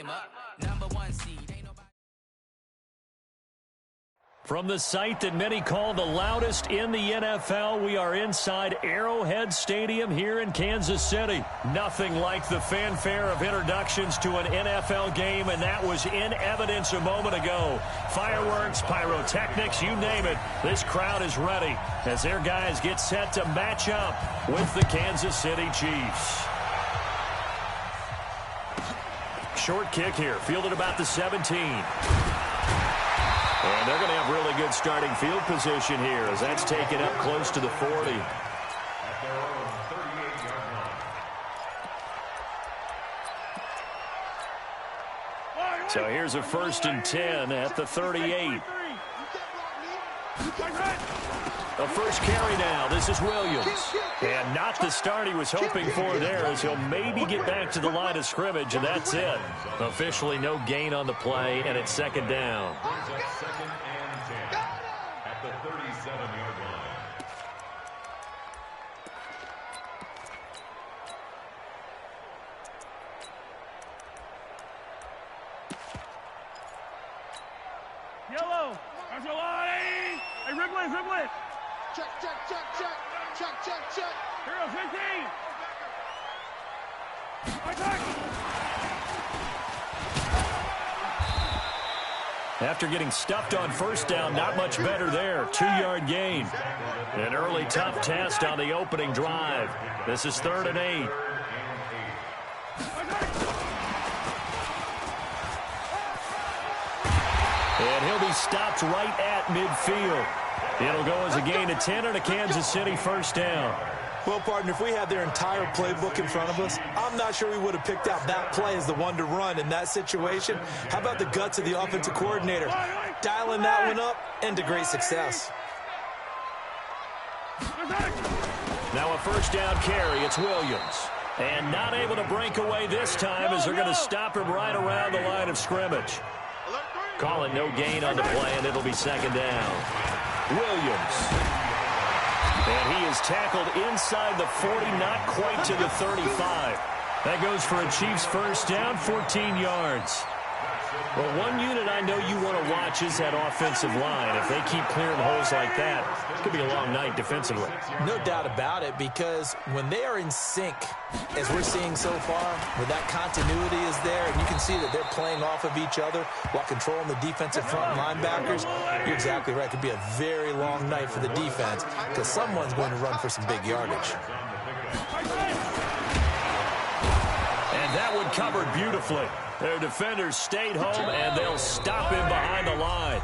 came up. Number one seed. Ain't nobody. From the site that many call the loudest in the NFL, we are inside Arrowhead Stadium here in Kansas City. Nothing like the fanfare of introductions to an NFL game, and that was in evidence a moment ago. Fireworks, pyrotechnics, you name it. This crowd is ready as their guys get set to match up with the Kansas City Chiefs. Short kick here, fielded about the 17. And they're going to have really good starting field position here as that's taken up close to the 40. So here's a 1st and 10 at the 38. A first carry now. This is Williams. And not the start he was hoping for there as he'll maybe get back to the line of scrimmage, and that's it. Officially no gain on the play, and it's 2nd down. Second and 10 at the 37-yard line. Yellow. That's a line. Hey, ribble it. Check. Hero 15. Attack. After getting stuffed on 1st down, not much better there. 2-yard gain. An early tough test on the opening drive. This is 3rd and 8. And he'll be stopped right at midfield. It'll go as a gain of 10 and a Kansas City 1st down. Well, partner, if we had their entire playbook in front of us, I'm not sure we would have picked out that play as the one to run in that situation. How about the guts of the offensive coordinator? Dialing that one up into great success. Now a 1st down carry. It's Williams. And not able to break away this time as they're going to stop him right around the line of scrimmage. Call it no gain on the play, and it'll be 2nd down. Williams. And he is tackled inside the 40, not quite to the 35. That goes for a Chiefs 1st down, 14 yards. Well, one unit I know you want to watch is that offensive line. If they keep clearing holes like that, it's going to be a long night defensively. No doubt about it, because when they are in sync, as we're seeing so far, where that continuity is there, and you can see that they're playing off of each other while controlling the defensive front linebackers, you're exactly right. It could be a very long night for the defense because someone's going to run for some big yardage. And that one covered beautifully. Their defenders stayed home, and they'll stop him behind the line.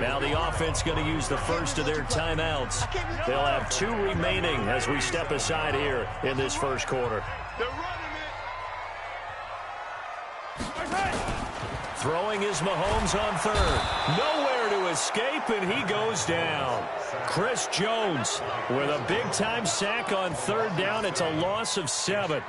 Now the offense going to use the first of their timeouts. They'll have 2 remaining as we step aside here in this 1st quarter. Throwing is Mahomes on 3rd. Nowhere to escape, and he goes down. Chris Jones with a big-time sack on 3rd down. It's a loss of 7.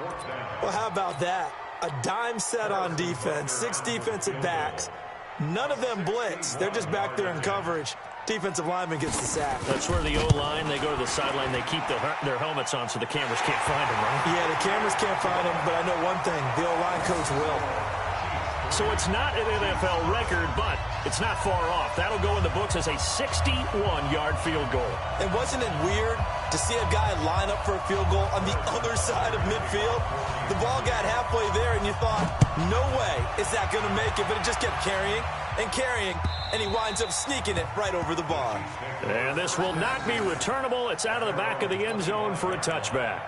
Well, how about that? A dime set on defense, 6 defensive backs. None of them blitz. They're just back there in coverage. Defensive lineman gets the sack. That's where the O-line, they go to the sideline, they keep their helmets on so the cameras can't find them, right? Yeah, the cameras can't find them, but I know one thing. The O-line coach will. So it's not an NFL record, but it's not far off. That'll go in the books as a 61-yard field goal. And wasn't it weird to see a guy line up for a field goal on the other side of midfield? The ball got halfway there, and you thought, no way is that going to make it, but it just kept carrying and carrying, and he winds up sneaking it right over the bar. And this will not be returnable. It's out of the back of the end zone for a touchback.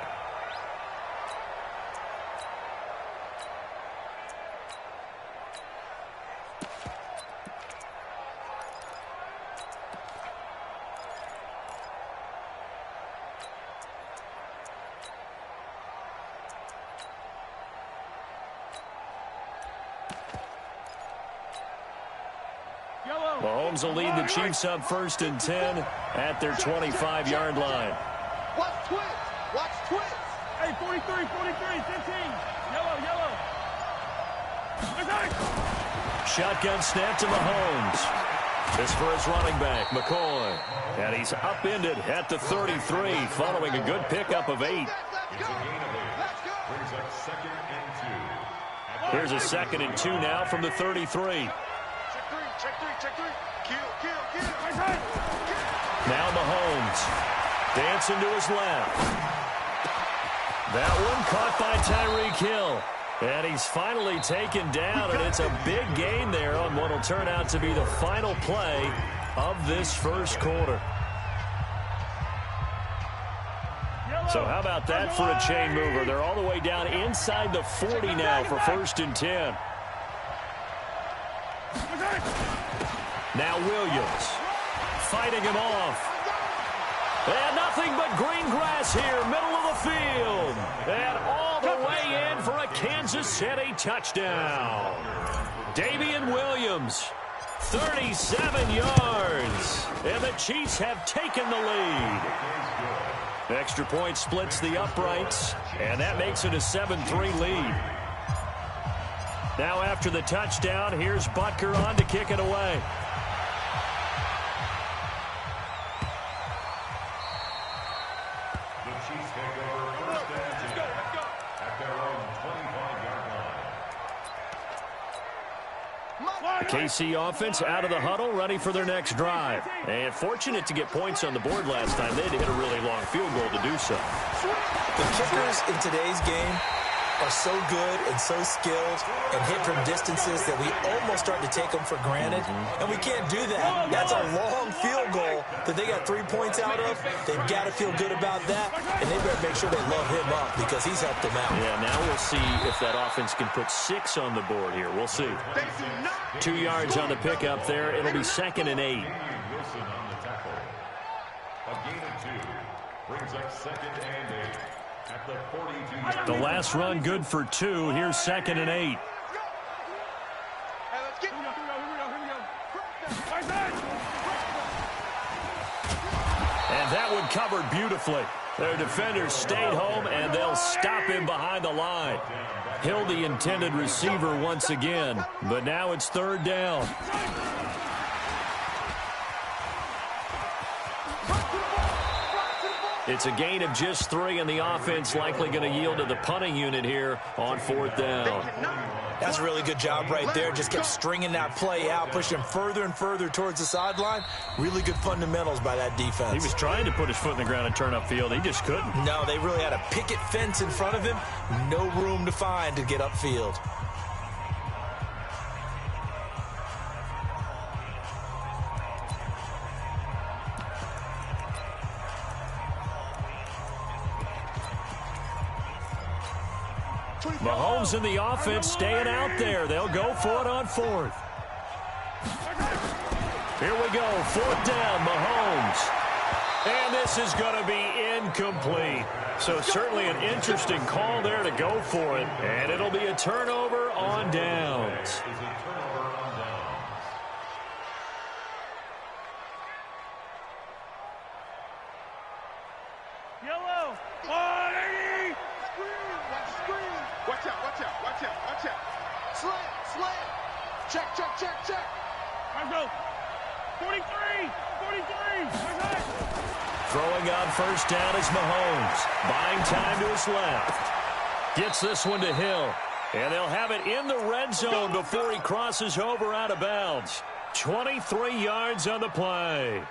Mahomes will lead the Chiefs up 1st and 10 at their 25-yard line. Watch twitch. Hey, 43, 15. Yellow. Shotgun snap to Mahomes. This for his running back, McCoy. And he's upended at the 33 following a good pickup of 8. Brings up 2nd and 2 Here's a 2nd and 2 now from the 33. Check three, check three. Kill. Now Mahomes dancing to his left. That one caught by Tyreek Hill. And he's finally taken down, and it's a big gain there on what will turn out to be the final play of this first quarter. So how about that for a chain mover? They're all the way down inside the 40 now for 1st and 10. Now Williams fighting him off. And nothing but green grass here, middle of the field. And all the way in for a Kansas City touchdown. Dameon Williams, 37 yards. And the Chiefs have taken the lead. Extra point splits the uprights, and that makes it a 7-3 lead. Now after the touchdown, here's Butker on to kick it away. KC offense out of the huddle, ready for their next drive. And fortunate to get points on the board last time. They had to hit a really long field goal to do so. The kickers in today's game are so good and so skilled and hit from distances that we almost start to take them for granted. And we can't do that. That's a long field goal that they got 3 points out of. They've got to feel good about that, and they better make sure they love him up because he's helped them out. Yeah, now we'll see if that offense can put 6 on the board here. We'll see. 2 yards on the pickup there. It'll be 2nd and 8. Wilson on the tackle. A gain of 2 brings up 2nd and 8 at the 42-yard line. The last run good for 2. Here's 2nd and 8. And that one covered beautifully. Their defenders stayed home, and they'll stop him behind the line. Hill, the intended receiver once again, but now it's 3rd down. It's a gain of just 3, and the offense likely going to yield to the punting unit here on 4th down. That's a really good job right there. Just kept stringing that play out, pushing him further and further towards the sideline. Really good fundamentals by that defense. He was trying to put his foot in the ground and turn upfield. He just couldn't. No, they really had a picket fence in front of him. No room to find to get upfield. Mahomes and the offense staying out there. They'll go for it on 4th. Here we go, 4th down, Mahomes. And this is going to be incomplete. So certainly an interesting call there to go for it. And it'll be a turnover on downs. Yellow. Watch out. Slam. Check. Let's go. 43. Throwing on 1st down is Mahomes. Buying time to his left. Gets this one to Hill. And they'll have it in the red zone before he crosses over out of bounds. 23 yards on the play.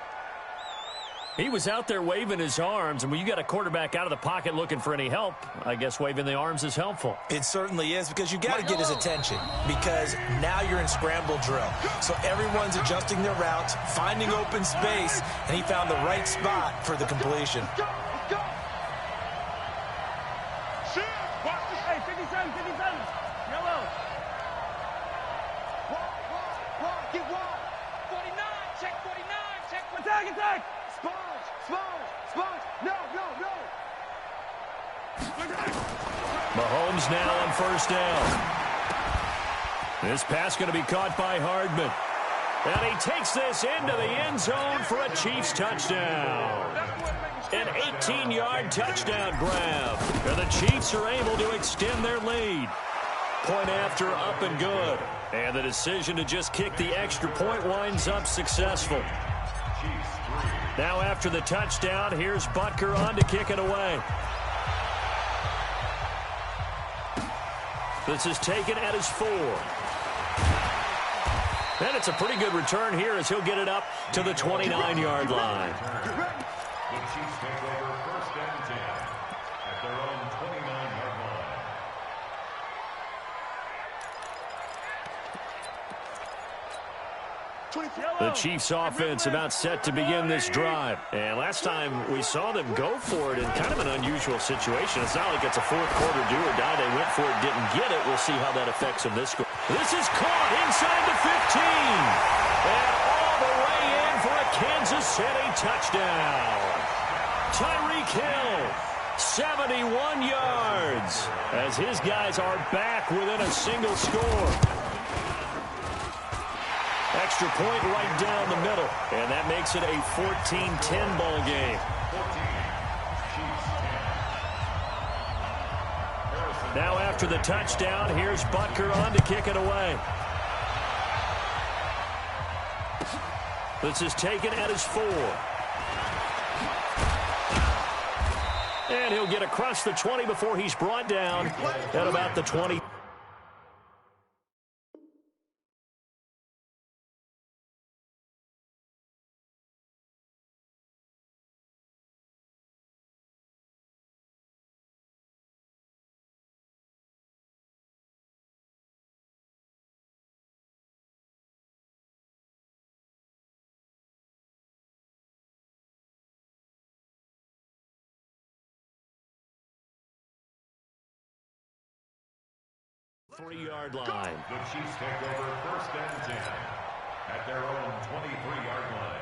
He was out there waving his arms, and when you got a quarterback out of the pocket looking for any help, I guess waving the arms is helpful. It certainly is, because you got to get his attention, because now you're in scramble drill. So everyone's adjusting their routes, finding open space, and he found the right spot for the completion. Hey, 57. Yellow. Walk, get wide. 49, check 49. Attack. Sponge. No. Mahomes now on 1st down. This pass going to be caught by Hardman. And he takes this into the end zone for a Chiefs touchdown. An 18-yard touchdown grab. And the Chiefs are able to extend their lead. Point after, up and good. And the decision to just kick the extra point winds up successful. Now after the touchdown, here's Butker on to kick it away. This is taken at his 4. And it's a pretty good return here as he'll get it up to the 29-yard line. The Chiefs take over first and 10 at their own 29-yard line. The Chiefs offense about set to begin this drive. And last time we saw them go for it in kind of an unusual situation. It's not like it's a fourth quarter do or die. They went for it, didn't get it. We'll see how that affects them this score. This is caught inside the 15. And all the way in for a Kansas City touchdown. Tyreek Hill, 71 yards, as his guys are back within a single score. Extra point right down the middle, and that makes it a 14-10 ball game. Now after the touchdown, here's Butker on to kick it away. This is taken at his 4. And he'll get across the 20 before he's brought down at about the 20. Three-yard line. The Chiefs take over first and 10 at their own 23-yard line.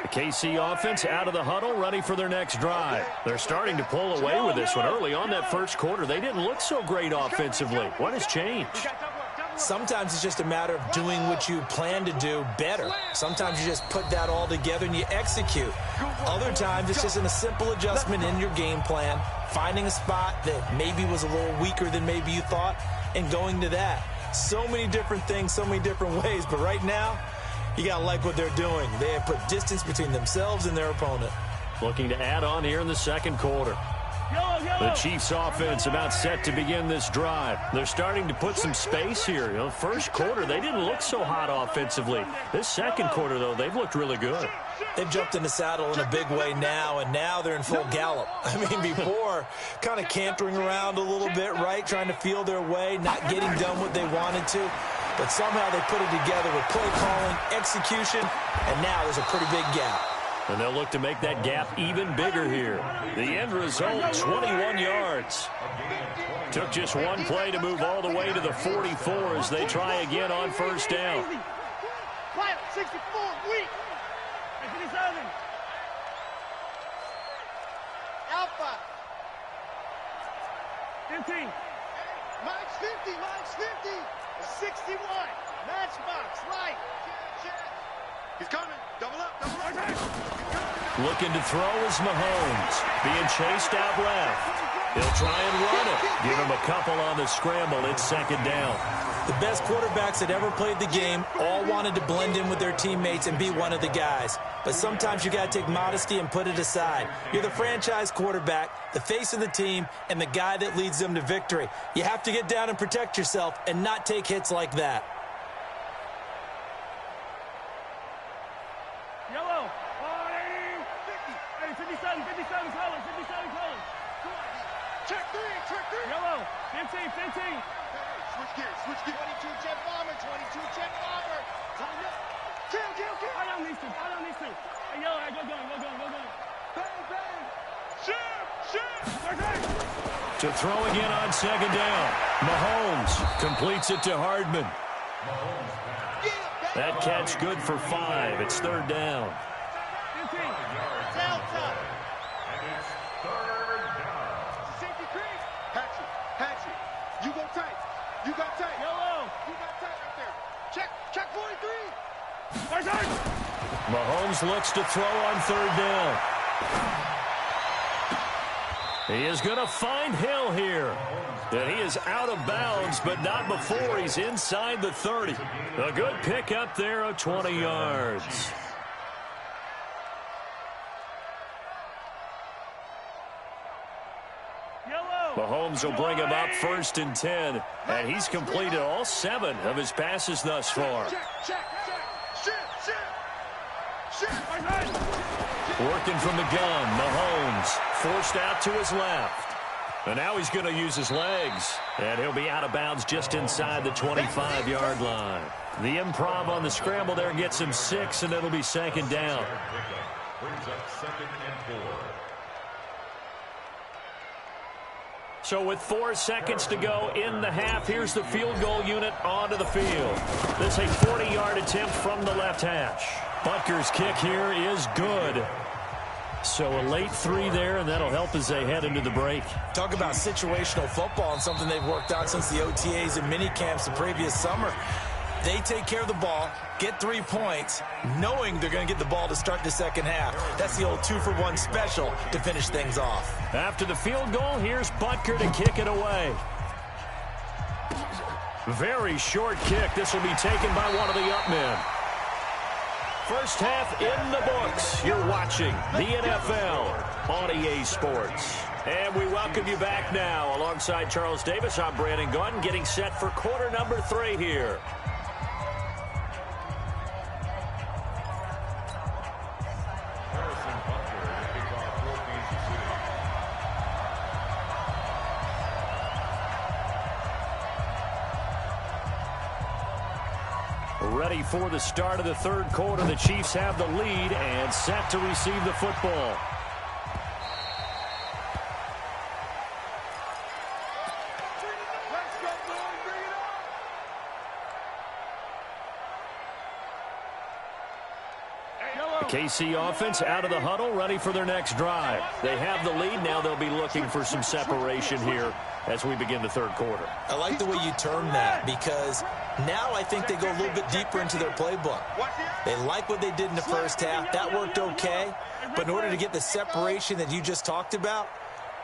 The KC offense out of the huddle, ready for their next drive. They're starting to pull away with this one. Early on that first quarter, they didn't look so great offensively. What has changed? Sometimes it's just a matter of doing what you plan to do better. Sometimes you just put that all together and you execute. Other times it's just a simple adjustment in your game plan, finding a spot that maybe was a little weaker than maybe you thought, and going to that. So many different things, so many different ways, but right now, you got to like what they're doing. They have put distance between themselves and their opponent. Looking to add on here in the second quarter. The Chiefs offense about set to begin this drive. They're starting to put some space here. You know, first quarter, they didn't look so hot offensively. This second quarter, though, they've looked really good. They've jumped in the saddle in a big way now, and now they're in full gallop. I mean, before, kind of cantering around a little bit, right, trying to feel their way, not getting done what they wanted to. But somehow they put it together with play calling, execution, and now there's a pretty big gap. And they'll look to make that gap even bigger here. The end result, 21 yards. Took just one play to move all the way to the 44 as they try again on first down. Quiet, 64, weak. 57. Alpha. 15. Mike's 50, Mike's 50. 61. Matchbox, right. He's coming. Double up, double up. Looking to throw is Mahomes. Being chased out left. He'll try and run it. Give him a couple on the scramble. It's second down. The best quarterbacks that ever played the game all wanted to blend in with their teammates and be one of the guys. But sometimes you got to take modesty and put it aside. You're the franchise quarterback, the face of the team, and the guy that leads them to victory. You have to get down and protect yourself and not take hits like that. Yellow. 57, 57 colors, 57 colors. Check three. Yellow. 15, 15. Switch gears, 22 jet bomber, 22 jet bomber. Kill. I don't need to. Hey, yellow, go going. Bang, bang. Shoot. To throw again on second down. Mahomes completes it to Hardman. That catch good for 5. It's third down. 15. Delta. And it's third down. Safety creek. Hatchet. You go tight. You got tight. Yellow. You got tight right there. Check 43. Mahomes looks to throw on third down. He is going to find Hill here. And he is out of bounds, but not before he's inside the 30. A good pick up there of 20 yards. Mahomes will bring him up 1st and 10, and he's completed all 7 of his passes thus far. Working from the gun, Mahomes forced out to his left. And now he's going to use his legs, and he'll be out of bounds just inside the 25-yard line. The improv on the scramble there gets him 6, and it'll be 2nd down. Brings up 2nd and 4. So with 4 seconds to go in the half, here's the field goal unit onto the field. This a 40-yard attempt from the left hash. Butker's kick here is good. So a late 3 there, and that'll help as they head into the break. Talk about situational football and something they've worked out since the OTAs and mini camps the previous summer. They take care of the ball, get 3 points, knowing they're going to get the ball to start the second half. That's the old 2-for-1 special to finish things off. After the field goal, here's Butker to kick it away. Very short kick. This will be taken by one of the up men. First half in the books. You're watching the NFL on EA Sports. And we welcome you back now. Alongside Charles Davis, I'm Brandon Gaudin, getting set for quarter number 3 here. Ready for the start of the 3rd quarter. The Chiefs have the lead and set to receive the football. The KC offense out of the huddle, ready for their next drive. They have the lead. Now they'll be looking for some separation here as we begin the 3rd quarter. I like the way you term that, because now I think they go a little bit deeper into their playbook. They like what they did in the first half. That worked okay. But in order to get the separation that you just talked about,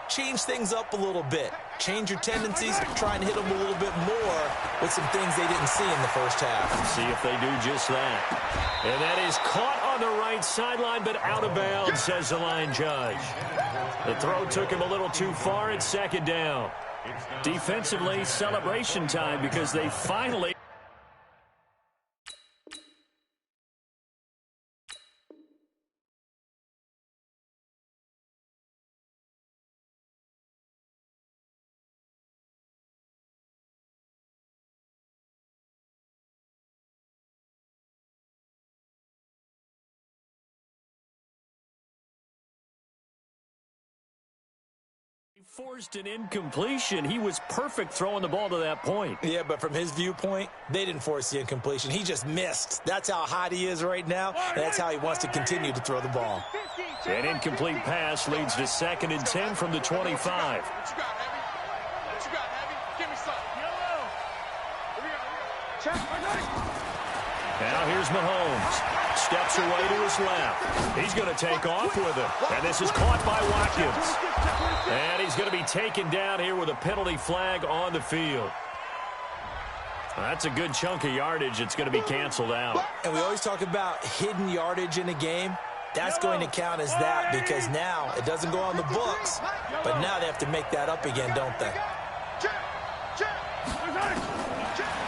change things up a little bit. Change your tendencies, try and hit them a little bit more with some things they didn't see in the first half. See if they do just that. And that is caught on the right sideline, but out of bounds, says the line judge. The throw took him a little too far. It's 2nd down. Defensively, celebration time because they finally... forced an incompletion. He was perfect throwing the ball to that point. Yeah, but from his viewpoint, they didn't force the incompletion. He just missed. That's how hot he is right now, and that's how he wants to continue to throw the ball. An incomplete pass leads to 2nd and 10 from the 25. Now here's Mahomes. Steps away to his left. He's going to take off with it. And this is caught by Watkins. And he's going to be taken down here with a penalty flag on the field. That's a good chunk of yardage. It's going to be canceled out. And we always talk about hidden yardage in a game. That's going to count as that, because now it doesn't go on the books, but now they have to make that up again, don't they?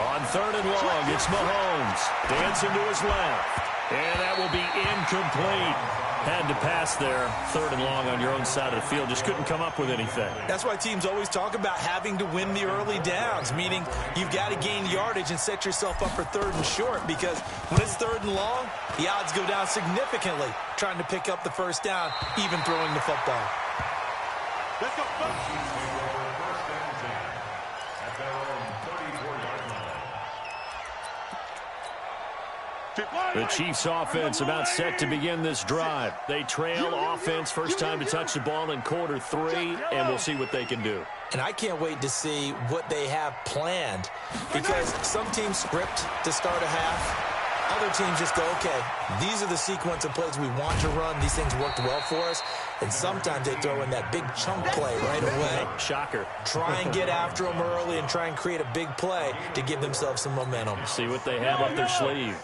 On 3rd and long, it's Mahomes dancing to his left. And that will be incomplete. Had to pass there. 3rd and long on your own side of the field. Just couldn't come up with anything. That's why teams always talk about having to win the early downs, meaning you've got to gain yardage and set yourself up for 3rd and short, because when it's 3rd and long, the odds go down significantly trying to pick up the 1st down, even throwing the football. Let's go. The Chiefs offense about set to begin this drive. They trail offense, first time to touch the ball in quarter 3, and we'll see what they can do. And I can't wait to see what they have planned, because some teams script to start a half. Other teams just go, okay, these are the sequence of plays we want to run. These things worked well for us. And sometimes they throw in that big chunk play right away. Shocker. Try and get after them early and try and create a big play to give themselves some momentum. See what they have up their sleeve.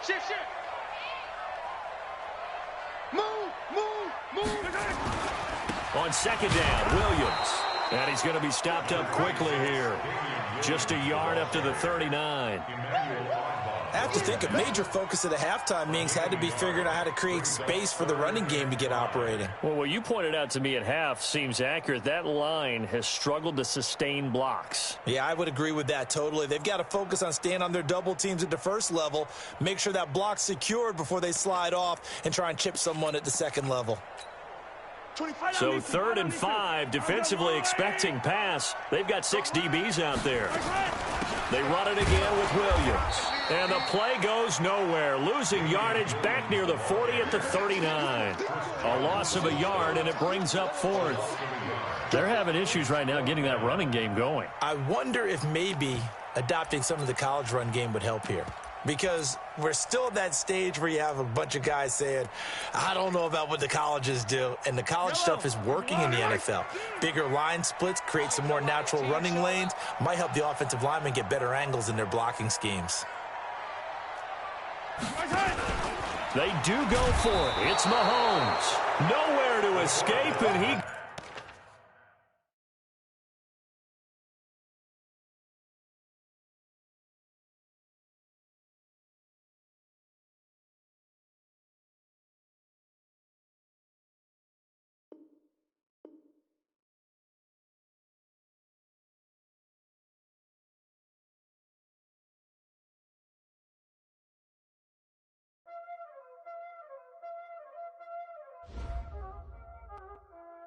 Shift, shift. Move. On second down, Williams. And he's going to be stopped up quickly here. Just a yard up to the 39. I have to think a major focus of the halftime meetings had to be figuring out how to create space for the running game to get operating. Well, what you pointed out to me at half seems accurate. That line has struggled to sustain blocks. Yeah, I would agree with that totally. They've got to focus on staying on their double teams at the first level, make sure that block's secured before they slide off and try and chip someone at the second level. So 3rd and 5, defensively expecting pass. They've got 6 DBs out there. They run it again with Williams. And the play goes nowhere. Losing yardage back near the 40 at the 39. A loss of a yard, and it brings up 4th. They're having issues right now getting that running game going. I wonder if maybe adopting some of the college run game would help here. Because we're still at that stage where you have a bunch of guys saying, I don't know about what the colleges do. And the college stuff is working in the NFL. Bigger line splits, create some more natural running lanes, might help the offensive linemen get better angles in their blocking schemes. They do go for it. It's Mahomes. Nowhere to escape, and he...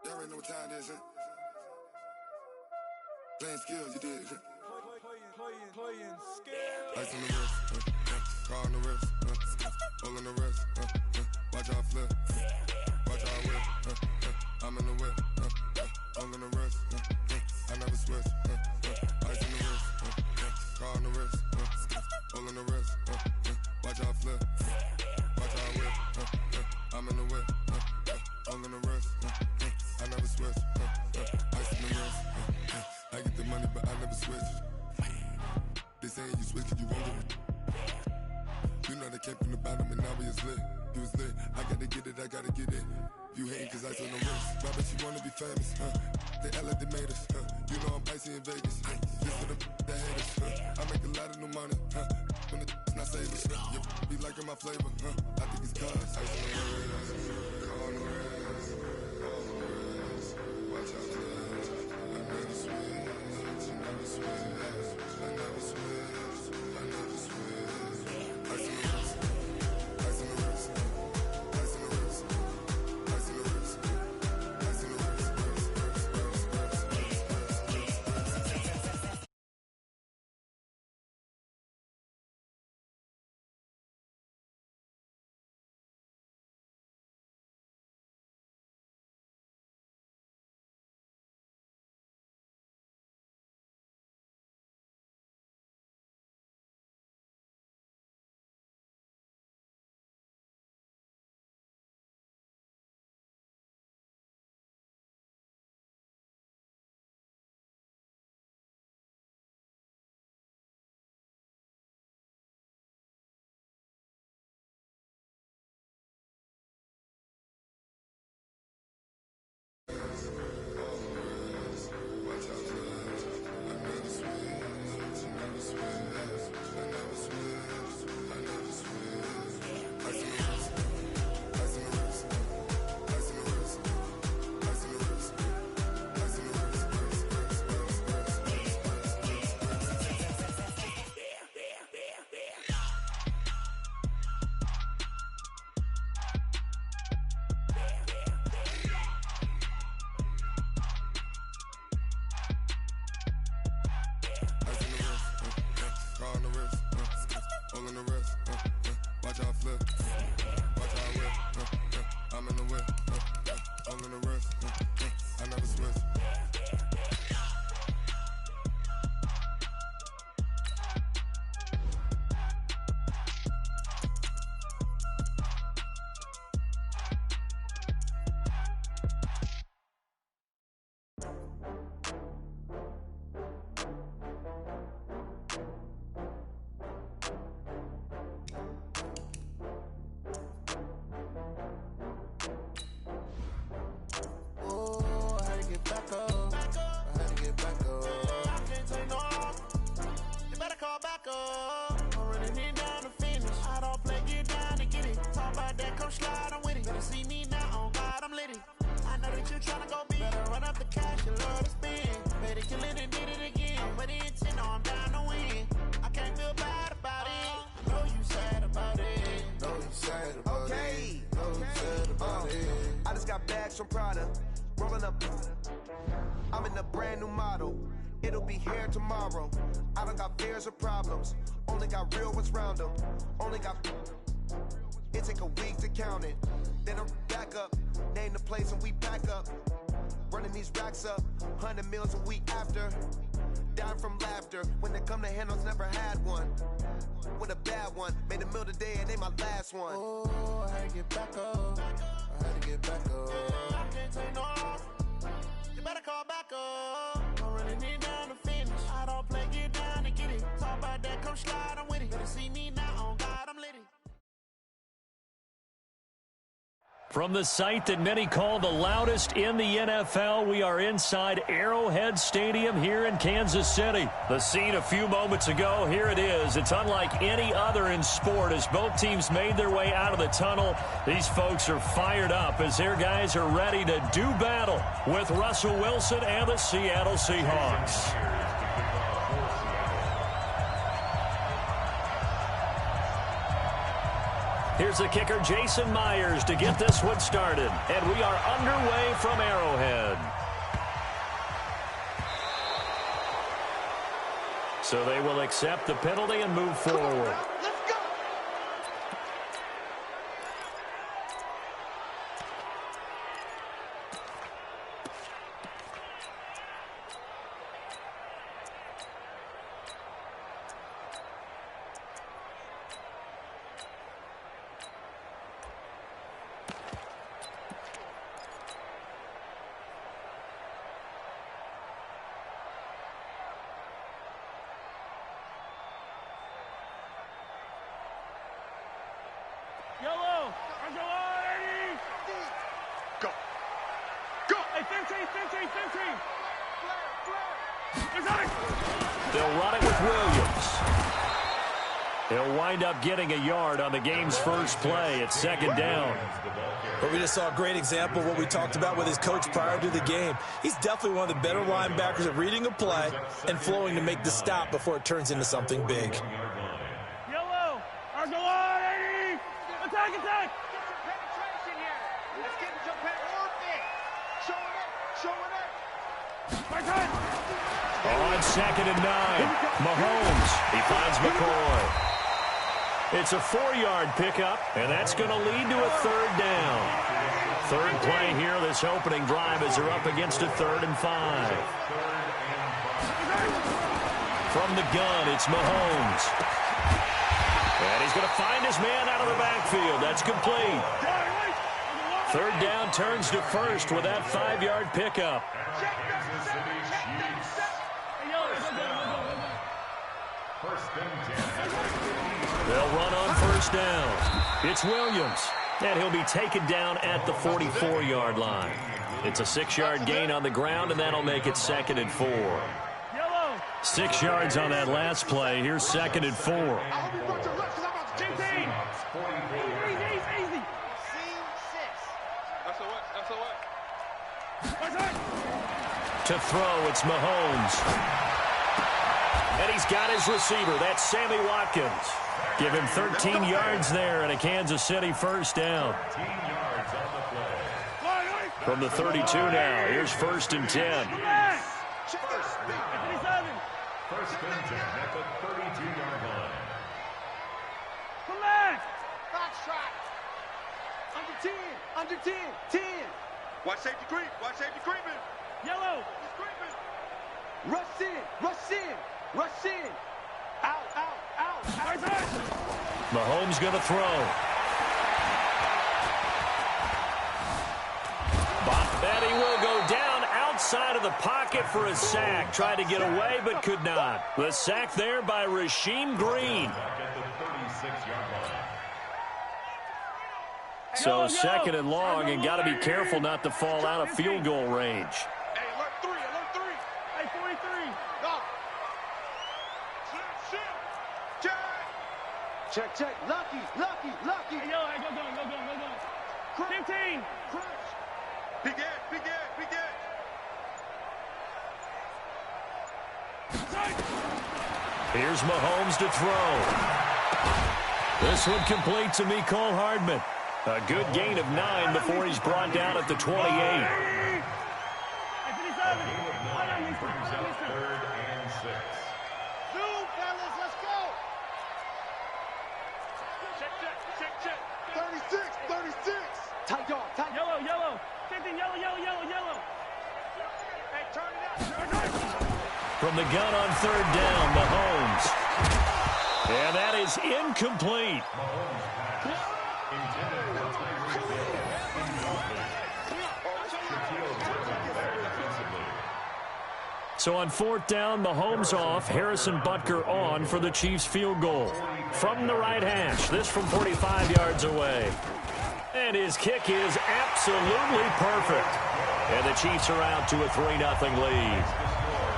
Y'all already know what time it is, huh? Playing skills, you did, huh? Playing skills. Ice on the wrist, car on the wrist, hole in the wrist, watch out flip, watch out whip, I'm in the whip, hole in the wrist, I never switch, ice on the wrist, car on the wrist, hole in the wrist, watch out flip, watch out whip, I'm in the whip, hole in the wrist, I never switch, ice in the wrist, I get the money but I never switch. They saying you switch cause you won't do it. You know they came from the bottom and now we is lit. You was lit, I gotta get it, I gotta get it. You hating cause ice on the wrist. I bet you wanna be famous, They act like they made us, You know I'm icy in Vegas, Just for the that hate us, I make a lot of new money, When the not savers, You be liking my flavor, I think it's cause ice on the wrist, car on the wrist, watch out for this. I never switch, never switch. I never switch, I never switch. Ice in the wrist, ice in the wrist, ice in the wrist, ice in the wrist, ice in the wrist, watch out flip, watch out whip, I'm in the whip, hole in the wrist, I never switch. I'm running it down to finish. I don't play, get down to get it. Talk about that, come slide, I'm with it. Better see me now, on God, I'm litty. I know that you tryna go big. Better run up the cash, you love to spend. Better kill it and did it again. But the intent, no, I'm down to win. I can't feel bad about it. Know you sad about it. Know you sad about it. Know you sad about it. I just got bags from Prada. Rolling up. I'm in a brand new model. It'll be here tomorrow. I don't got fears or problems. Only got real ones round them. Only got. It take a week to count it. Then I'm back up. Name the place and we pack up. Running these racks up. 100 meals a week after. Dying from laughter. When they come to handles, never had one. With a bad one. Made a meal today and they my last one. Oh, I had to get back up. I had to get back up. I can't take no loss. You better call back up. I'm running it down to finish. I don't play, get down to get it. Talk about that, come slide, I'm with it. Better see me now, on God, I'm litty. From the site that many call the loudest in the NFL, we are inside Arrowhead Stadium here in Kansas City. The scene a few moments ago, here it is. It's unlike any other in sport as both teams made their way out of the tunnel. These folks are fired up as their guys are ready to do battle with Russell Wilson and the Seattle Seahawks. Here's the kicker, Jason Myers, to get this one started. And we are underway from Arrowhead. So they will accept the penalty and move forward. Yellow. Angelini. Go. Go. Hey, 15. They'll run it with Williams. He'll wind up getting a yard on the game's first play. It's second down. But we just saw a great example of what we talked about with his coach prior to the game. He's definitely one of the better linebackers at reading a play and flowing to make the stop before it turns into something big. Yellow. Angelini. Attack. Get some penetration here. Let's get some penetration. Show it. My turn. On 2nd and 9, Mahomes. He finds McCoy. It's a 4-yard pickup, and that's going to lead to a third down. Third play here this opening drive as they're up against a 3rd and 5. From the gun, it's Mahomes. And he's going to find his man out of the backfield. That's complete. Third down turns to first with that 5-yard pickup. They'll run on first down. It's Williams, and he'll be taken down at the 44-yard line. It's a 6-yard gain on the ground, and that'll make it 2nd and 4. 6 yards on that last play. Here's 2nd and 4. To throw, it's Mahomes. And he's got his receiver. That's Sammy Watkins. Give him 13 yards there and a Kansas City first down. From the 32 now, here's 1st and 10. First and 10 at the 32-yard line. Come back. Box trot. Under 10. 10. Watch safety creep. Creeping. Yellow. He's creeping. Rush in. Out. Mahomes going to throw. And he will go down outside of the pocket for a sack. Tried to get away, but could not. The sack there by Rasheem Green. So 2nd and long, and got to be careful not to fall out of field goal range. Hey, alert 3. Hey, 43. Go. Check, check. Lucky. Hey, yellow, hey, go going. 15. Crunch. Begin. Here's Mahomes to throw. This one complete to Mecole Hardman. A good gain of 9 before he's brought down at the 28. Hey, 57. Brings up 3rd and 6. Zoom, fellas. Let's go. Check. 36. Tight dog. Yellow. 15, yellow. Hey, turn it up. From the gun on 3rd down, Mahomes. And that is incomplete. So on 4th down, Mahomes off, Harrison Butker on for the Chiefs field goal. From the right hash, this from 45 yards away. And his kick is absolutely perfect. And the Chiefs are out to a 3-0 lead.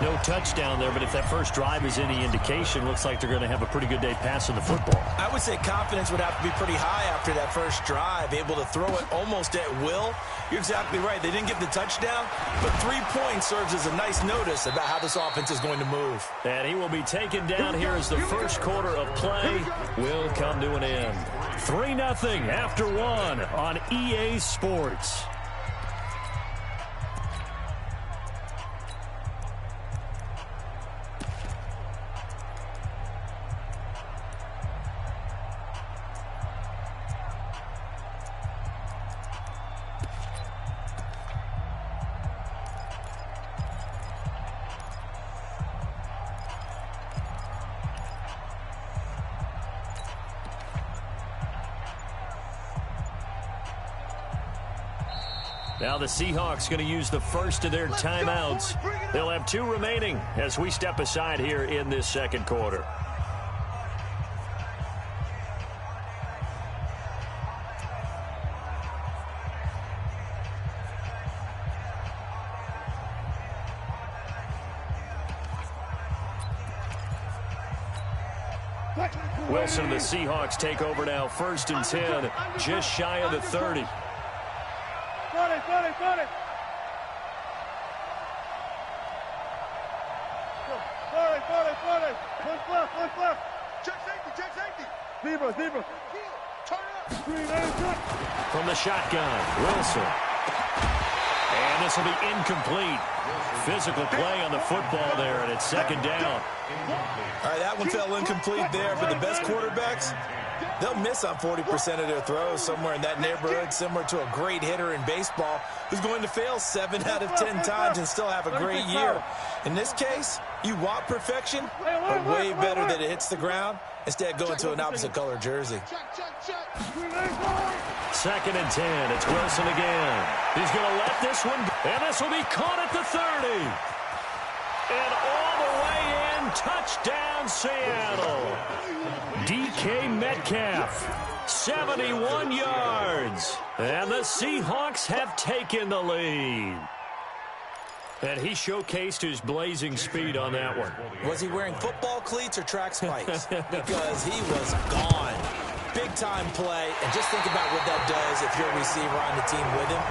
No touchdown there, but if that first drive is any indication, looks like they're going to have a pretty good day passing the football. I would say confidence would have to be pretty high after that first drive, able to throw it almost at will. You're exactly right. They didn't get the touchdown, but 3 points serves as a nice notice about how this offense is going to move. And he will be taken down here as the first quarter of play will come to an end. 3-0 after 1 on EA Sports. Now the Seahawks going to use the first of their timeouts. They'll have 2 remaining as we step aside here in this second quarter. Wilson and the Seahawks take over now, 1st and 10, just shy of the 30. 40. One left. Check safety. Zebra. Turn up. From the shotgun, Wilson. And this will be incomplete. Physical play on the football there, and it's 2nd down. All right, that one fell incomplete there, but the best quarterbacks, they'll miss on 40% of their throws, somewhere in that neighborhood, similar to a great hitter in baseball who's going to fail 7 out of 10 times and still have a great year. In this case, you want perfection, but way better that it hits the ground instead going to an opposite color jersey. Check. 2nd and 10. It's Wilson again. He's going to let this one go. And this will be caught at the 30. And all the way in, touchdown Seattle. DK Metcalf, 71 yards. And the Seahawks have taken the lead. And he showcased his blazing speed on that one. Was he wearing football cleats or track spikes? Because he was gone. Big-time play, and just think about what that does if you're a receiver on the team with him.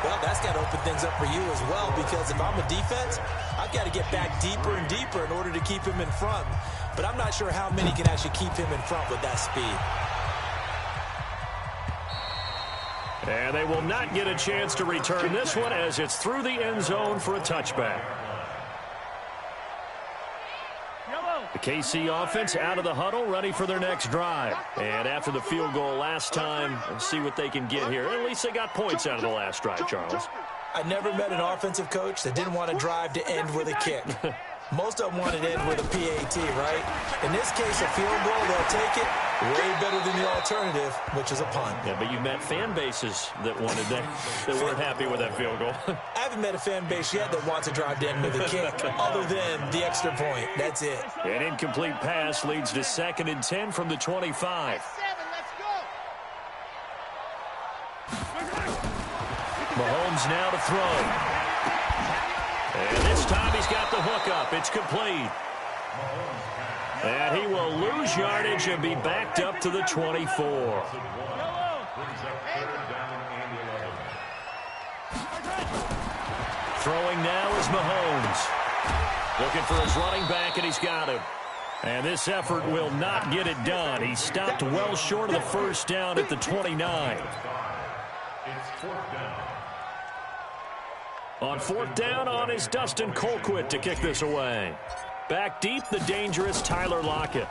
Well, that's got to open things up for you as well, because if I'm a defense, I've got to get back deeper and deeper in order to keep him in front. But I'm not sure how many can actually keep him in front with that speed. And they will not get a chance to return this one as it's through the end zone for a touchback. The KC offense out of the huddle, ready for their next drive. And after the field goal last time, let's see what they can get here. At least they got points out of the last drive, Charles. I never met an offensive coach that didn't want to drive to end with a kick. Most of them wanted to end with a PAT, right? In this case, a field goal, they'll take it. Way better than the alternative, which is a punt. Yeah, but you've met fan bases that wanted that weren't happy with that field goal. I haven't met a fan base yet that wants to drive to end with a kick, other than the extra point. That's it. An incomplete pass leads to 2nd and 10 from the 25. Mahomes now to throw. And this time he's got the hook up. It's complete. And he will lose yardage and be backed up to the 24. Throwing now is Mahomes. Looking for his running back, and he's got him. And this effort will not get it done. He stopped well short of the first down at the 29. It's fourth down. On fourth down on is Dustin Colquitt to kick this away. Back deep, the dangerous Tyler Lockett.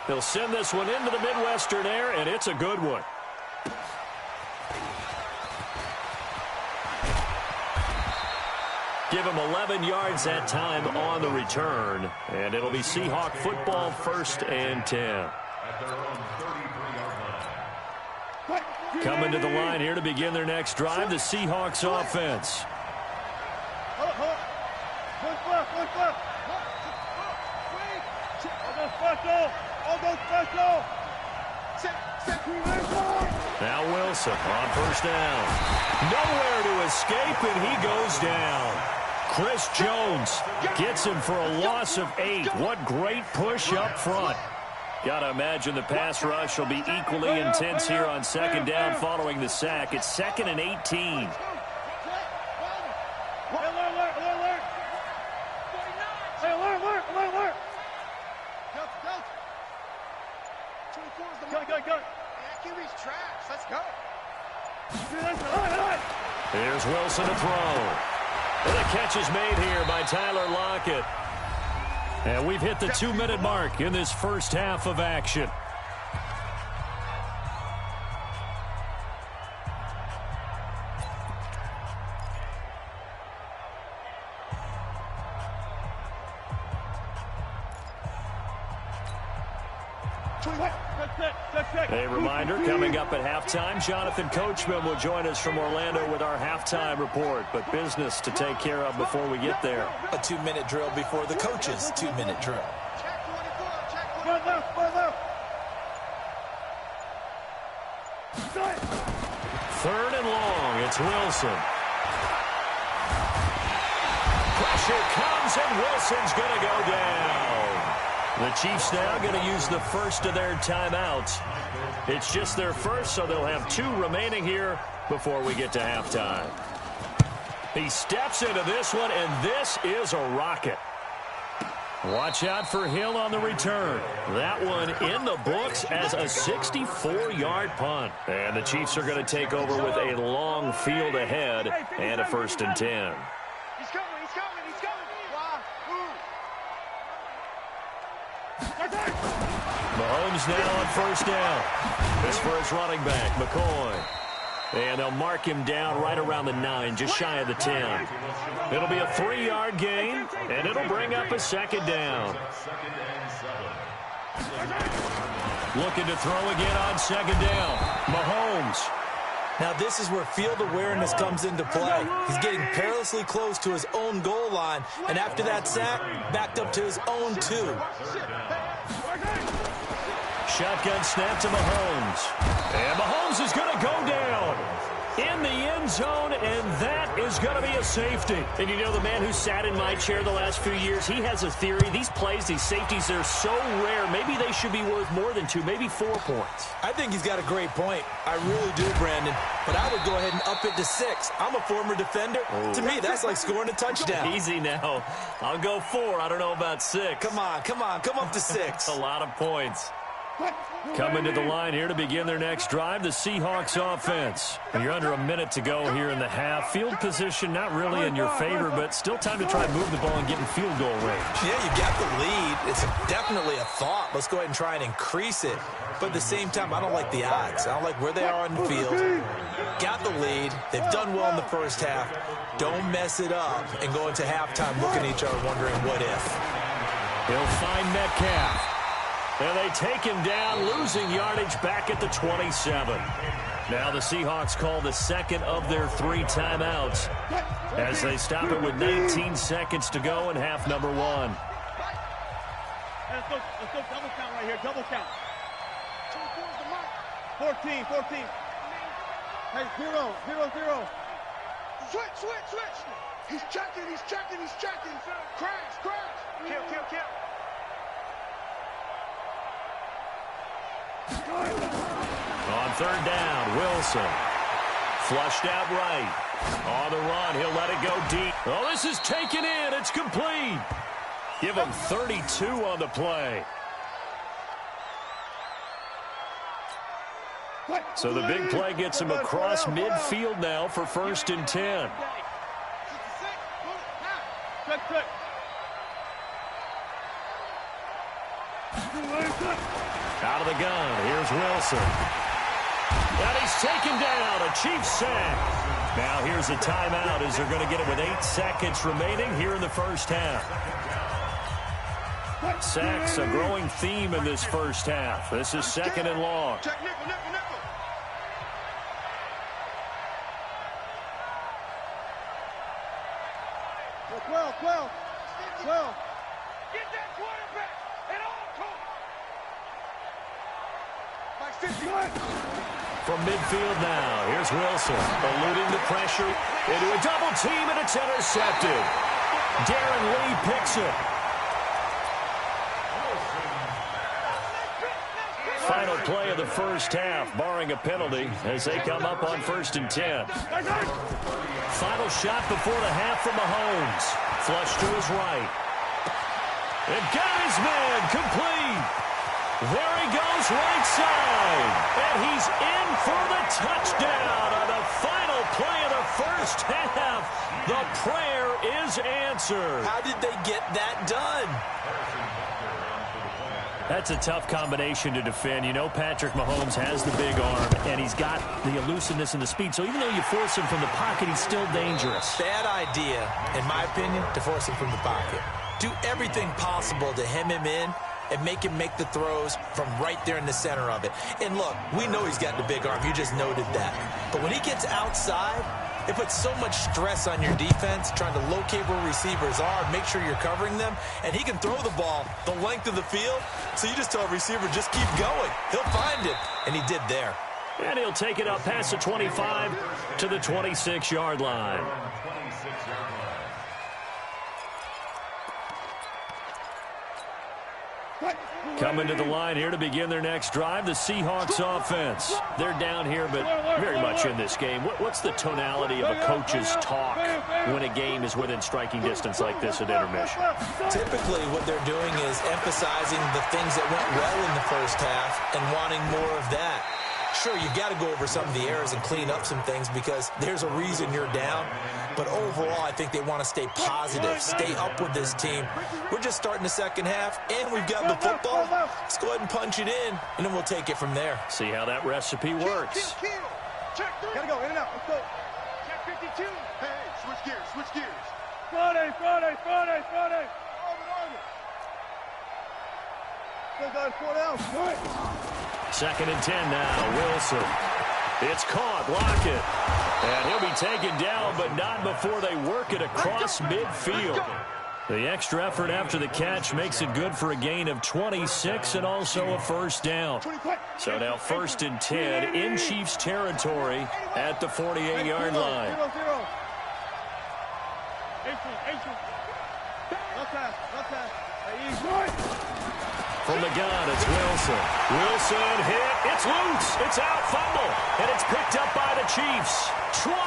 He'll send this one into the Midwestern air, and it's a good one. Give him 11 yards that time on the return. And it'll be Seahawk football, 1st and 10. At their own 33-yard line. Coming to the line here to begin their next drive, the Seahawks offense. Now Wilson on first down. Nowhere to escape, and he goes down. Chris Jones gets him for a loss of 8. What great push up front. Got to imagine the pass rush will be equally intense here on second down following the sack. It's 2nd and 18. Here's Wilson to throw. And the catch is made here by Tyler Lockett. And we've hit the 2-minute mark in this first half of action. A reminder, coming up at halftime, Jonathan Coachman will join us from Orlando with our halftime report. But business to take care of before we get there. A 2-minute drill before the coach's 2-minute drill. Third and long, it's Wilson. Pressure comes, and Wilson's going to go down. The Chiefs now going to use the first of their timeouts. It's just their first, so they'll have 2 remaining here before we get to halftime. He steps into this one, and this is a rocket. Watch out for Hill on the return. That one in the books as a 64-yard punt. And the Chiefs are going to take over with a long field ahead and a 1st and 10. Mahomes now on first down. This for his running back, McCoy. And they'll mark him down right around the 9, just shy of the 10. It'll be a 3-yard gain, and it'll bring up a 2nd down. Looking to throw again on 2nd down. Mahomes. Now this is where field awareness comes into play. He's getting perilously close to his own goal line, and after that sack, backed up to his own 2. Shotgun snap to Mahomes. And Mahomes is going to go down in the end zone, and that is going to be a safety. And you know, the man who sat in my chair the last few years, he has a theory. These plays, these safeties, they're so rare. Maybe they should be worth more than 2, maybe 4 points. I think he's got a great point. I really do, Brandon. But I would go ahead and up it to 6. I'm a former defender. Oh. To me, that's like scoring a touchdown. Easy now. I'll go 4. I don't know about 6. Come on. Come up to 6. A lot of points. Coming to the line here to begin their next drive, the Seahawks offense. You're under a minute to go here in the half. Field position not really in your favor, but still time to try to move the ball and get in field goal range. Yeah, you got the lead. It's definitely a thought. Let's go ahead and try and increase it. But at the same time, I don't like the odds. I don't like where they are on the field. Got the lead. They've done well in the first half. Don't mess it up and go into halftime looking at each other wondering what if. He'll find Metcalf. And they take him down, losing yardage back at the 27. Now the Seahawks call the 2nd of their 3 timeouts as they stop it with 19 seconds to go in half number 1. Let's go double count right here, double count. 14. Hey, 0. Switch. He's checking. Crash. Kill. On third down, Wilson. Flushed out right. On the run, he'll let it go deep. Oh, this is taken in. It's complete. Give him 32 on the play. So the big play gets him across midfield now for 1st and 10. Out of the gun, here's Wilson. And he's taken down, a Chiefs sack. Now here's a timeout as they're going to get it with 8 seconds remaining here in the first half. Sacks, a growing theme in this first half. This is 2nd and long. Well. Get that quarterback at all costs. From midfield now, here's Wilson, eluding the pressure into a double team, and it's intercepted. Darren Lee picks it. Final play of the first half, barring a penalty, as they come up on 1st and 10. Final shot before the half from Mahomes. Flush to his right. And got his man complete. There he goes right side. And he's in for the touchdown on the final play of the first half. The prayer is answered. How did they get that done? That's a tough combination to defend. You know Patrick Mahomes has the big arm, and he's got the elusiveness and the speed. So even though you force him from the pocket, he's still dangerous. Bad idea, in my opinion, to force him from the pocket. Do everything possible to hem him in and make him make the throws from right there in the center of it. And look, we know he's got the big arm. You just noted that. But when he gets outside, it puts so much stress on your defense trying to locate where receivers are, make sure you're covering them, and he can throw the ball the length of the field, so you just tell a receiver, just keep going. He'll find it, and he did there. And he'll take it up past the 25 to the 26-yard line. Coming to the line here to begin their next drive, the Seahawks offense. They're down here, but very much in this game. What's the tonality of a coach's talk when a game is within striking distance like this at intermission? Typically, what they're doing is emphasizing the things that went well in the first half and wanting more of that. Sure, you got to go over some of the errors and clean up some things because there's a reason you're down. But overall, I think they want to stay positive, stay up with this team. We're just starting the second half, and we've got the football. Let's go ahead and punch it in, and then we'll take it from there. See how that recipe works. Check 3. Gotta go, in and out. Let's go. Check 52. Hey, switch gears. Friday. Orbit. Still got 4 down. Good. 2nd and 10 now, Wilson. It's caught, Lockett. And he'll be taken down, but not before they work it across midfield. The extra effort after the catch makes it good for a gain of 26 and also a first down. So now 1st and 10 in Chiefs territory at the 48-yard line. From the gun, it's Wilson. Wilson hit. It's loose. It's out. Fumble. And it's picked up by the Chiefs. 20,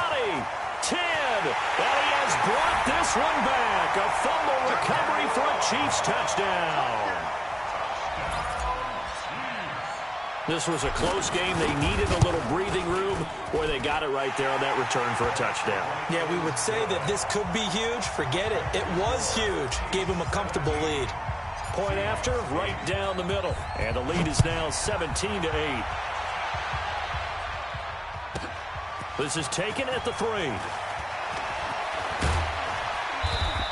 10. And he has brought this one back. A fumble recovery for a Chiefs touchdown. This was a close game. They needed a little breathing room. Boy, they got it right there on that return for a touchdown. Yeah, we would say that this could be huge. Forget it. It was huge. Gave him a comfortable lead. Point after, right down the middle. And the lead is now 17-8. This is taken at the 3.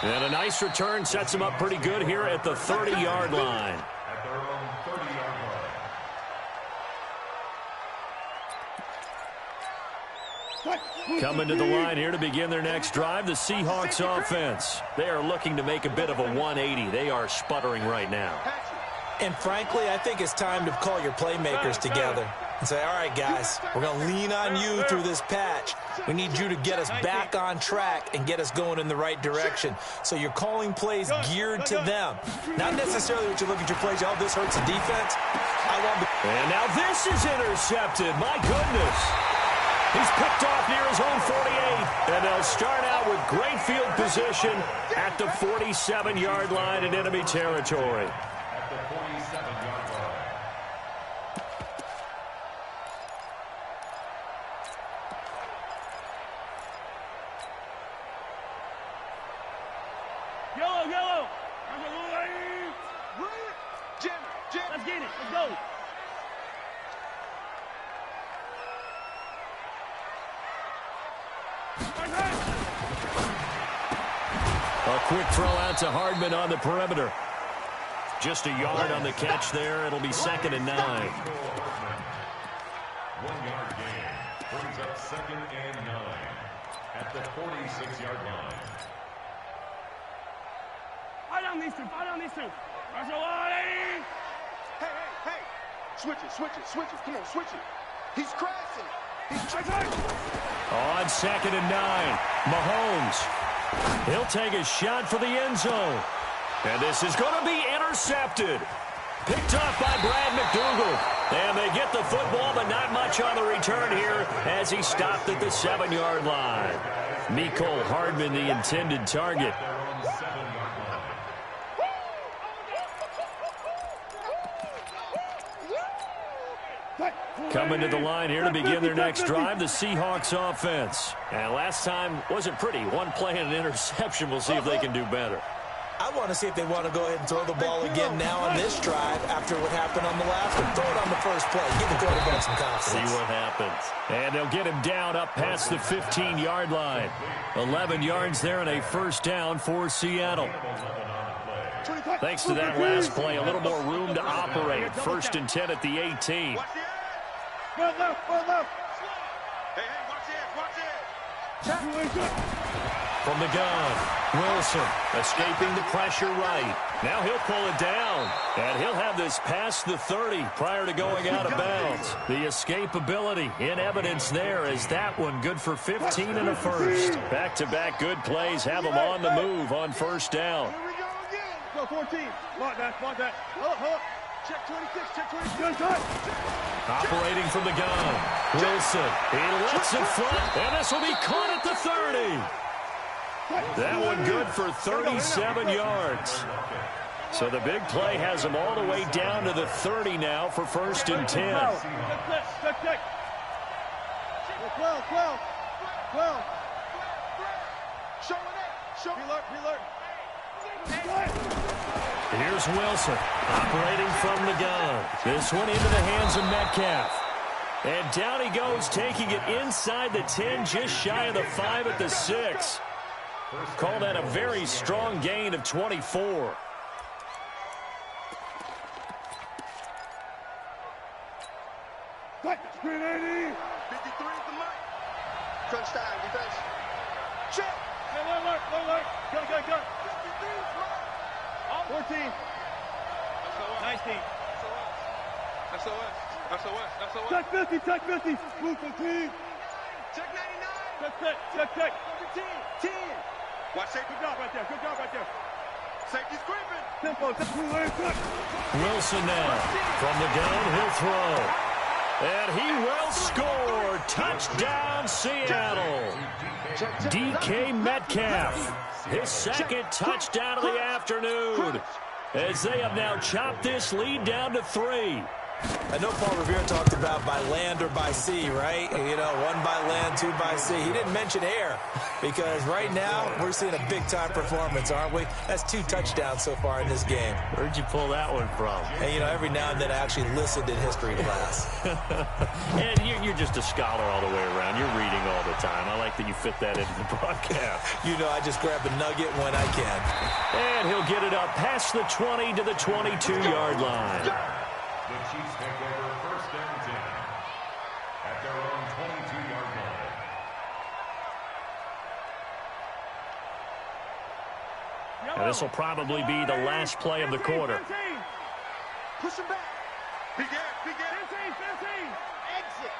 And a nice return sets him up pretty good here at the 30-yard line. At their own 30-yard line. Coming to the line here to begin their next drive, the Seahawks offense. They are looking to make a bit of a 180. They are sputtering right now. And frankly, I think it's time to call your playmakers together and say, all right, guys, we're going to lean on you through this patch. We need you to get us back on track and get us going in the right direction. So you're calling plays geared to them. Not necessarily what you look at your plays, oh, this hurts the defense. And now this is intercepted. My goodness. He's picked off near his own 48. And they'll start out with great field position at the 47-yard line in enemy territory. At the 47-yard line. Yellow, yellow. Jim, Jim. Let's get it. Let's go. A quick throw out to Hardman on the perimeter. Just a yard on the catch there. It'll be 2nd and 9. 1 yard gain brings up 2nd and 9 at the 46-yard line. Fire down these two. Fire down these two. Marshall, Hey. Switch it. Come on, switch it. He's crashing. On 2nd and 9, Mahomes. He'll take a shot for the end zone. And this is going to be intercepted. Picked off by Brad McDougal. And they get the football, but not much on the return here as he stopped at the 7-yard line. Mecole Hardman, the intended target. Coming to the line here to begin their next drive, the Seahawks offense. And last time wasn't pretty. One play and an interception. We'll see if they can do better. I want to see if they want to go ahead and throw the ball again now on this drive after what happened on the last one. Throw it on the first play. Give the quarterback some confidence. See what happens. And they'll get him down up past the 15-yard line. 11 yards there and a first down for Seattle. Thanks to that last play, a little more room to operate. 1st and 10 at the 18. Left. Hey, watch it. From the gun, Wilson escaping the pressure right. Now he'll pull it down, and he'll have this past the 30 prior to going out of bounds. The escapability in evidence there is that one good for 15 and a first. Back-to-back good plays have them on the move on first down. Here we go again. Go 14. Block that. Hold up. Check 26. Good shot. Operating from the gun, Wilson. He lets it front, and this will be caught at the 30. That one good for 37 yards. So the big play has them all the way down to the 30 now for 1st and 10. Check. 12. Show it. Here's Wilson operating from the gun. This one into the hands of Metcalf. And down he goes, taking it inside the 10, just shy of the 5 at the 6. Call that a very strong gain of 24. Screen 80. 53 is the mark. Crunch time, defense. Check. Alert. Go. 14. 19. SOS. Check 50. Move 15. Check 99. Check. 10. Watch safety. Good job right there. Safety scraping. Tempo. Wilson now. From the gun, he'll throw. And he will score. Touchdown, Seattle. DK Metcalf. His 2nd touchdown of the afternoon. As they have now chopped this lead down to 3. I know Paul Revere talked about by land or by sea, right? You know, 1 by land, 2 by sea. He didn't mention air because right now we're seeing a big-time performance, aren't we? That's 2 touchdowns so far in this game. Where'd you pull that one from? And, you know, every now and then I actually listened in history class. And you're just a scholar all the way around. You're reading all the time. I like that you fit that into the broadcast. You know, I just grab a nugget when I can. And he'll get it up past the 20 to the 22-yard line. The Chiefs take over 1st and 10 at their own 22-yard line. And this will probably be the last play of the quarter. Push him back. Big air. 15. Exit.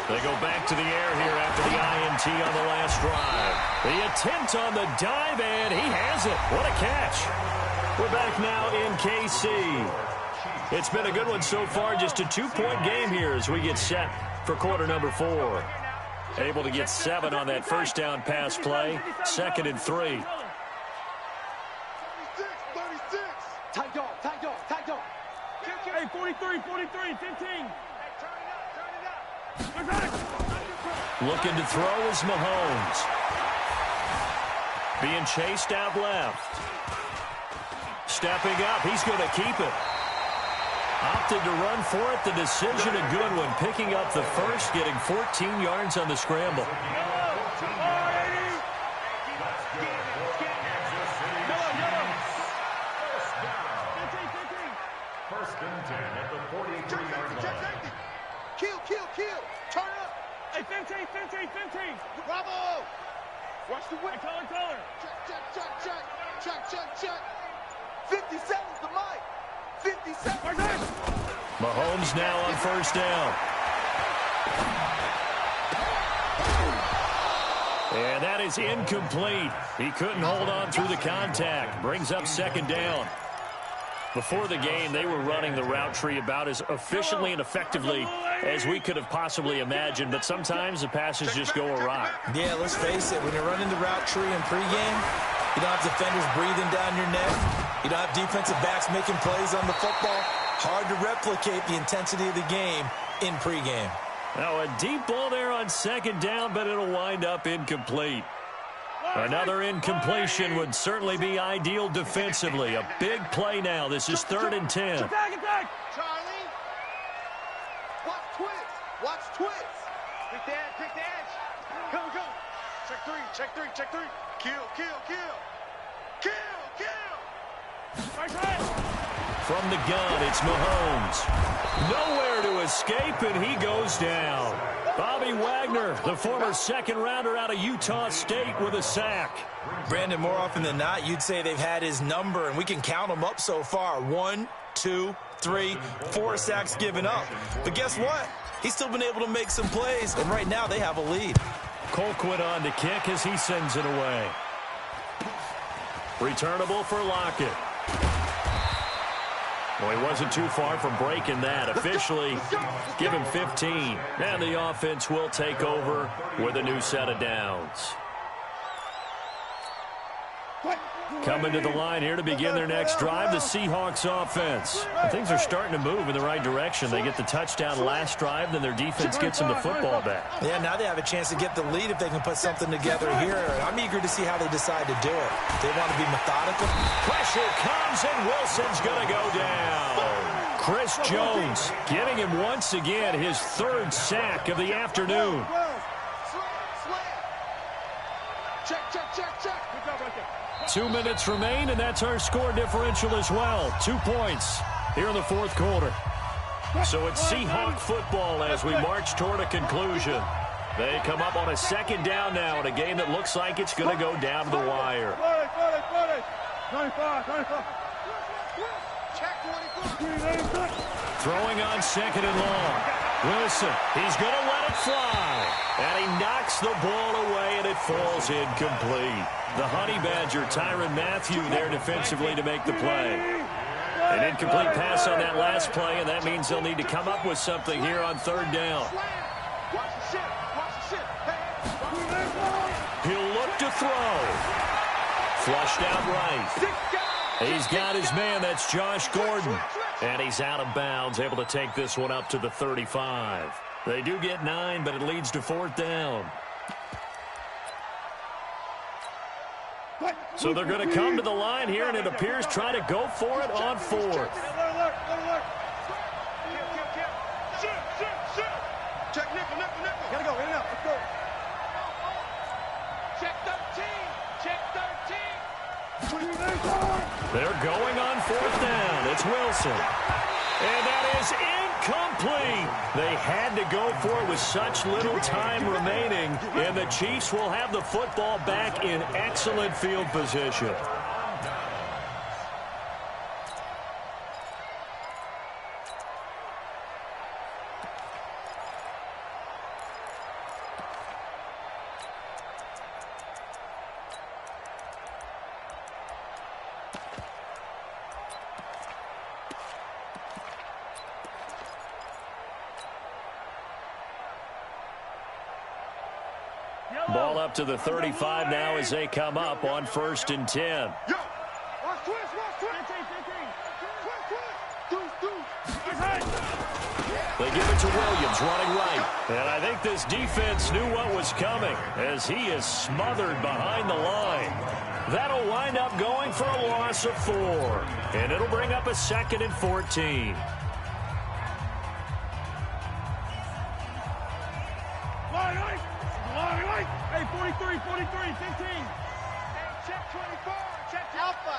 They go back to the air here after the INT on the last drive. The attempt on the dive, and he has it. What a catch. We're back now in KC. It's been a good one so far. Just a 2-point game here as we get set for quarter number 4. Able to get 7 on that first down pass play. 2nd and 3. 36. Tight dog. Hey, 43, 15. Looking to throw is Mahomes. Being chased out left. Stepping up. He's going to keep it. Opted to run for it. The decision a good one. Picking up the first, getting 14 yards on the scramble. First and 10 at the 43-yard line. Kill. Turn up. Hey, 15. Bravo. Watch the whip. Taller. Check. 57's the mic. 57. Mahomes now on first down. And that is incomplete. He couldn't hold on through the contact. Brings up 2nd down. Before the game, they were running the route tree about as efficiently and effectively as we could have possibly imagined, but sometimes the passes just go awry. Yeah, let's face it, when you're running the route tree in pregame, you don't have defenders breathing down your neck. You don't have defensive backs making plays on the football. Hard to replicate the intensity of the game in pregame. Now a deep ball there on 2nd down, but it'll wind up incomplete. Another incompletion would certainly be ideal defensively. A big play now. This is 3rd and 10. Attack. Charlie. Watch twist. Pick the edge. Go. Check three. Kill. From the gun, it's Mahomes. Nowhere to escape, and he goes down. Bobby Wagner, the former 2nd-rounder out of Utah State, with a sack. Brandon, more often than not, you'd say they've had his number, and we can count them up so far. 1, 2, 3, 4 sacks given up. But guess what? He's still been able to make some plays, and right now they have a lead. Colquitt on to kick as he sends it away. Returnable for Lockett. Well, he wasn't too far from breaking that. Officially, give him 15. And the offense will take over with a new set of downs. Coming to the line here to begin their next drive, the Seahawks offense. And things are starting to move in the right direction. They get the touchdown last drive, then their defense gets them the football back. Yeah, now they have a chance to get the lead if they can put something together here. I'm eager to see how they decide to do it. They want to be methodical. Pressure comes, and Wilson's going to go down. Chris Jones getting him once again his 3rd sack of the afternoon. Check. 2 minutes remain, and that's our score differential as well. 2 points here in the 4th quarter. So it's Seahawk football as we march toward a conclusion. They come up on a 2nd down now in a game that looks like it's going to go down to the wire. 95. Check 24. Throwing on 2nd and long. Wilson, he's going to let it fly. And he knocks the ball away, and it falls incomplete. The Honey Badger, Tyrann Mathieu, there defensively to make the play. An incomplete pass on that last play, and that means they'll need to come up with something here on 3rd down. Watch the shit. He'll look to throw. Flushed out right. He's got his man. That's Josh Gordon. And he's out of bounds, able to take this one up to the 35. They do get 9, but it leads to 4th down. So they're going to come to the line here, and it appears try to go for it on 4th. Check nickel. Gotta go, in and out. Let's go. Check 13. They're going on 4th down. It's Wilson. And that is incomplete. They had to go for it with such little time remaining. And the Chiefs will have the football back in excellent field position. Ball up to the 35 now as they come up on 1st and 10. They give it to Williams, running right. And I think this defense knew what was coming as he is smothered behind the line. That'll wind up going for a loss of 4. And it'll bring up a 2nd and 14. Hey, 43, 43, 15. Hey, check 24. Check Alpha.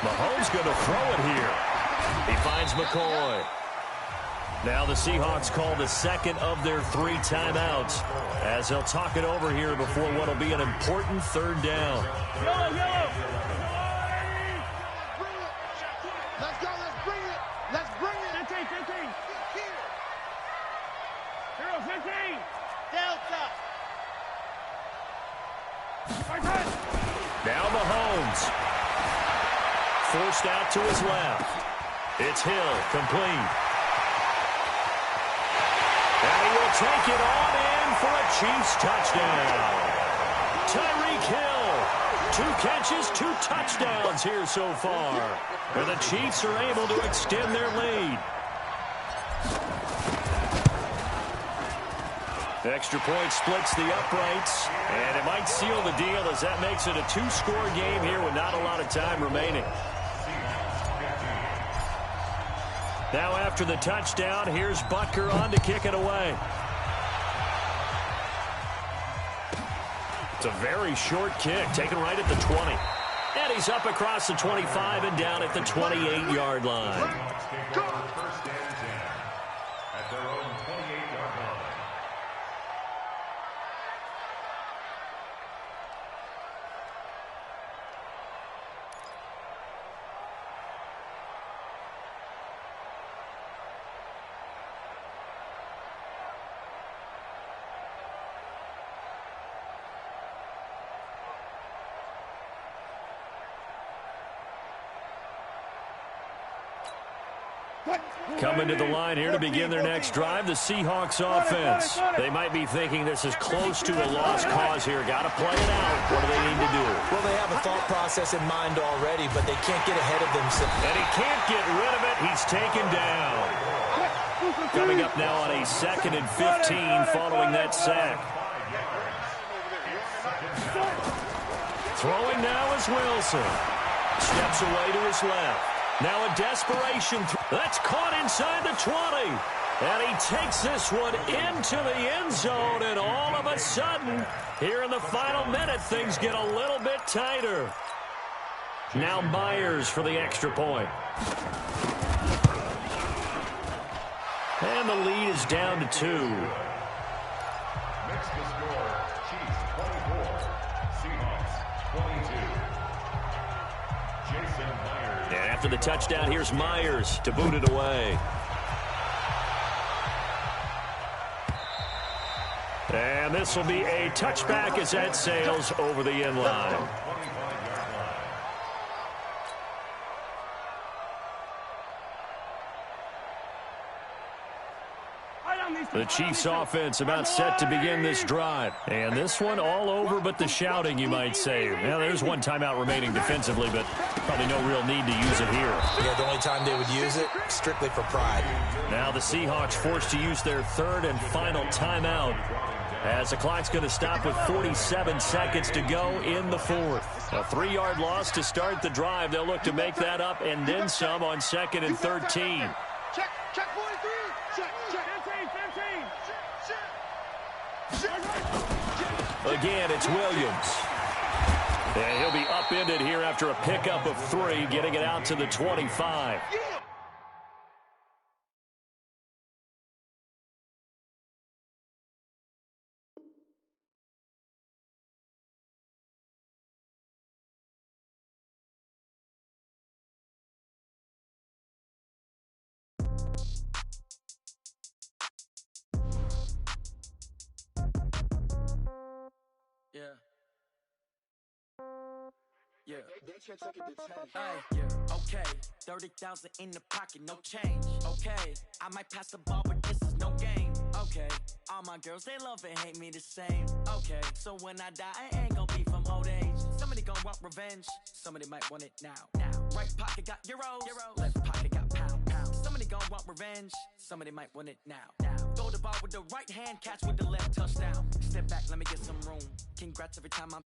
Mahomes going to throw it here. He finds McCoy. Now the Seahawks call the 2nd of their 3 timeouts as they'll talk it over here before what will be an important 3rd down. Yellow, yellow. Let's go. Let's bring it. Let's bring it. 15, 15. Hero, 15. Delta. Now Mahomes. Forced out to his left. It's Hill, complete. And he will take it on in for a Chiefs touchdown. Tyreek Hill. 2 catches, 2 touchdowns here so far. And the Chiefs are able to extend their lead. Extra point splits the uprights, and it might seal the deal as that makes it a 2-score game here with not a lot of time remaining. Now after the touchdown, here's Butker on to kick it away. It's a very short kick, taken right at the 20. And he's up across the 25 and down at the 28-yard line. First and 10 at their own 28-yard line. Coming to the line here to begin their next drive, the Seahawks offense. They might be thinking this is close to a lost cause here. Got to play it out. What do they need to do? Well, they have a thought process in mind already, but they can't get ahead of themselves. And he can't get rid of it. He's taken down. Coming up now on a 2nd and 15 following that sack. Throwing now is Wilson. Steps away to his left. Now a desperation. That's caught inside the 20. And he takes this one into the end zone. And all of a sudden, here in the final minute, things get a little bit tighter. Now Myers for the extra point. And the lead is down to 2. Makes the score Chiefs 24, Seahawks 22. Jason Myers. And after the touchdown, here's Myers to boot it away. And this will be a touchback as that sails over the end line. The Chiefs offense about set to begin this drive. And this one all over but the shouting, you might say. Now, there's one timeout remaining defensively, but probably no real need to use it here. Yeah, the only time they would use it, strictly for pride. Now the Seahawks forced to use their 3rd and final timeout as the clock's going to stop with 47 seconds to go in the 4th. A 3-yard loss to start the drive. They'll look to make that up and then some on 2nd and 13. Check 43. Check. 15. Again, it's Williams. And he'll be upended here after a pickup of 3, getting it out to the 25. Okay, 30,000 in the pocket, no change. Okay, I might pass the ball, but this is no game. All my girls, they love and hate me the same. Okay, so when I die, I ain't gon' be from old age. Somebody gon' want revenge, somebody might want it now. Right pocket got euros, left pocket got pounds. Somebody gon' want revenge, somebody might want it now. Throw the ball with the right hand, catch with the left, touchdown. Step back, let me get some room. Congrats every time I'm